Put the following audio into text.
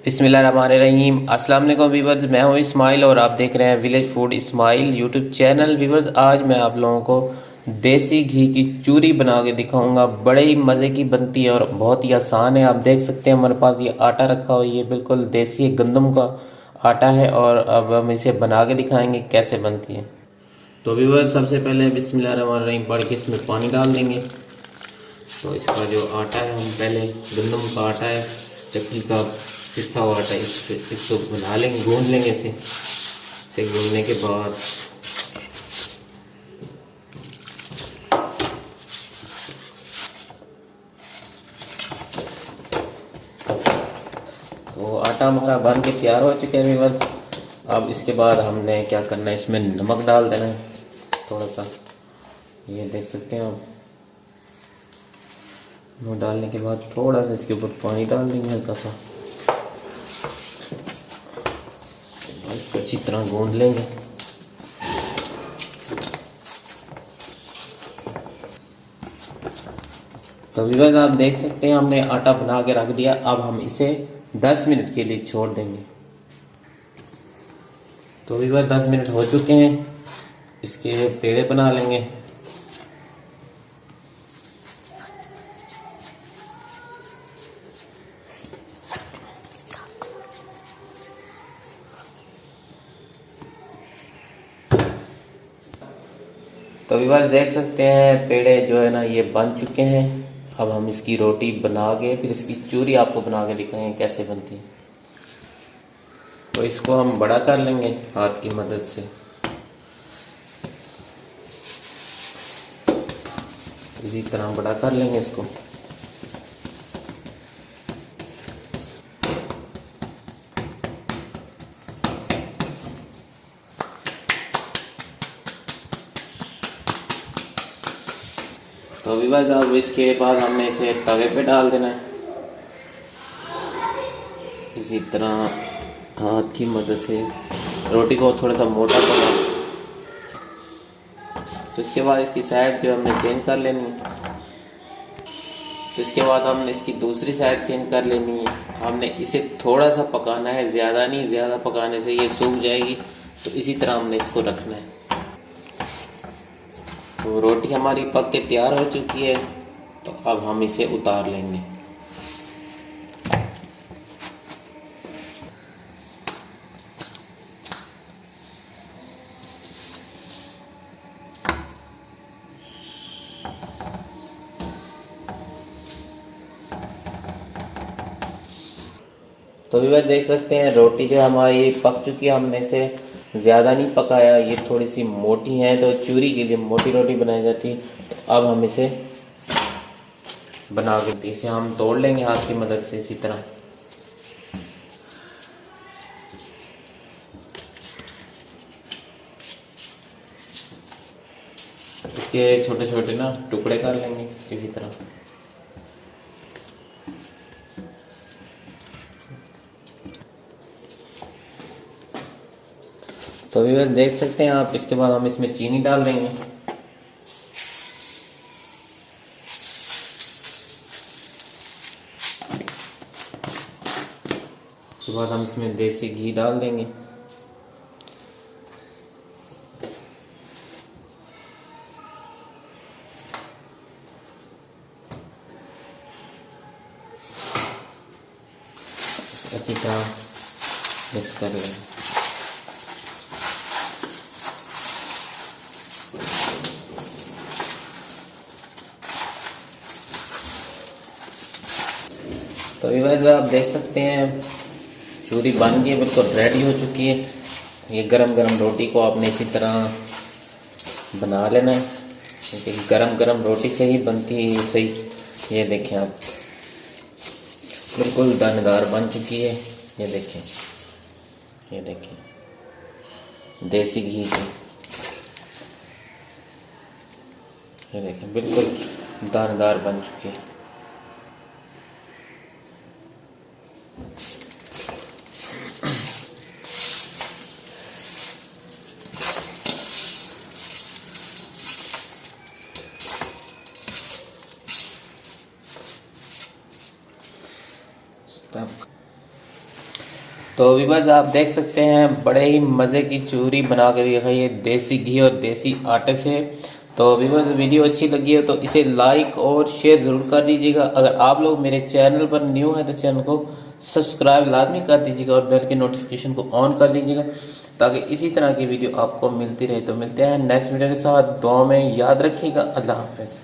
बिस्मिल्लाहिर्रहमानिर्रहीम। अस्सलाम वालेकुम व्यूअर्स, मैं हूं इस्माइल और आप देख रहे हैं village food Ismail YouTube channel. Viewers, आज मैं आप लोगों को देसी घी की चूरी बना के दिखाऊंगा। बड़े ही मज़े की बनती है और बहुत ही आसान है। आप देख सकते हैं हमारे पास ये आटा रखा हुआ है, ये बिल्कुल देसी गंदम का आटा है और अब हम इसे बना के दिखाएंगे कैसे बनती है। तो व्यूअर्स, सबसे पहले बिस्मिल्लाहिर्रहमानिर्रहीम पढ़ के इसमें पानी डाल देंगे। तो इसका जो आटा है, हम पहले गंदम का आटा है, चक्की का पिसा हुआ आटा, इसको बना लेंगे, गूंद लेंगे इसे गूंदने के बाद तो आटा हमारा बन के तैयार हो चुका है बस। अब इसके बाद हमने क्या करना है, इसमें नमक डाल देना है थोड़ा सा, ये देख सकते हैं आप। नमक डालने के बाद थोड़ा सा इसके ऊपर पानी डाल देंगे हल्का सा, इसको अच्छी तरह गूंद लेंगे। तो व्यूअर्स, आप देख सकते हैं हमने आटा बना के रख दिया। अब हम इसे 10 मिनट के लिए छोड़ देंगे। तो व्यूअर्स, 10 मिनट हो चुके हैं, इसके पेड़े बना लेंगे। तो व्यूअर्स, देख सकते हैं पेड़े जो है ना ये बन चुके हैं। अब हम इसकी रोटी बना के फिर इसकी चूरी आपको बना के दिखाएंगे कैसे बनती है। तो इसको हम बड़ा कर लेंगे हाथ की मदद से। इसी तरह बड़ा कर लेंगे इसको। तो अभी बस अब इसके बाद हमने इसे तवे पे डाल देना है। इसी तरह हाथ की मदद से रोटी को थोड़ा सा मोटा करना। तो इसके बाद इसकी साइड जो हमने चेंज कर लेनी है। तो इसके बाद हमने इसकी दूसरी साइड चेंज कर लेनी है। हमने इसे थोड़ा सा पकाना है, ज़्यादा नहीं, ज़्यादा पकाने से ये सूख जाएगी। तो इसी तरह हमने इसको रखना है। तो रोटी हमारी पक के तैयार हो चुकी है। तो अब हम इसे उतार लेंगे। तो भी वह देख सकते हैं रोटी जो हमारी पक चुकी है। हमने इसे ज़्यादा नहीं पकाया, ये थोड़ी सी मोटी है तो चूरी के लिए मोटी रोटी बनाई जाती है। तो अब हम इसे बना के इसे हम तोड़ लेंगे हाथ की मदद से इसी तरह। इसके छोटे छोटे ना टुकड़े कर लेंगे इसी तरह। तो भी बस देख सकते हैं आप। इसके बाद हम इसमें चीनी डाल देंगे। उसके बाद हम इसमें देसी घी डाल देंगे। अच्छी तरह मिक्स कर लेंगे। तो व्यूअर्स, आप देख सकते हैं चूरी बन गई है, बिल्कुल रेडी हो चुकी है। ये गरम गरम रोटी को आपने इसी तरह बना लेना है, क्योंकि गरम गरम रोटी से ही बनती है सही। ये देखें आप, बिल्कुल दानेदार बन चुकी है। ये देखें, ये देखें देसी घी की, ये देखें बिल्कुल दानेदार बन चुकी है। तो विवाज आप देख सकते हैं बड़े ही मज़े की चूरी बना कर दिखाई है देसी घी और देसी आटे से। तो विवाज वीडियो अच्छी लगी है तो इसे लाइक और शेयर ज़रूर कर दीजिएगा। अगर आप लोग मेरे चैनल पर न्यू है तो चैनल को सब्सक्राइब लाजमी कर दीजिएगा और बेल के नोटिफिकेशन को ऑन कर लीजिएगा ताकि इसी तरह की वीडियो आपको मिलती रहे। तो मिलते हैं नेक्स्ट वीडियो के साथ, दुआ में याद रखिएगा। अल्लाह हाफिज़।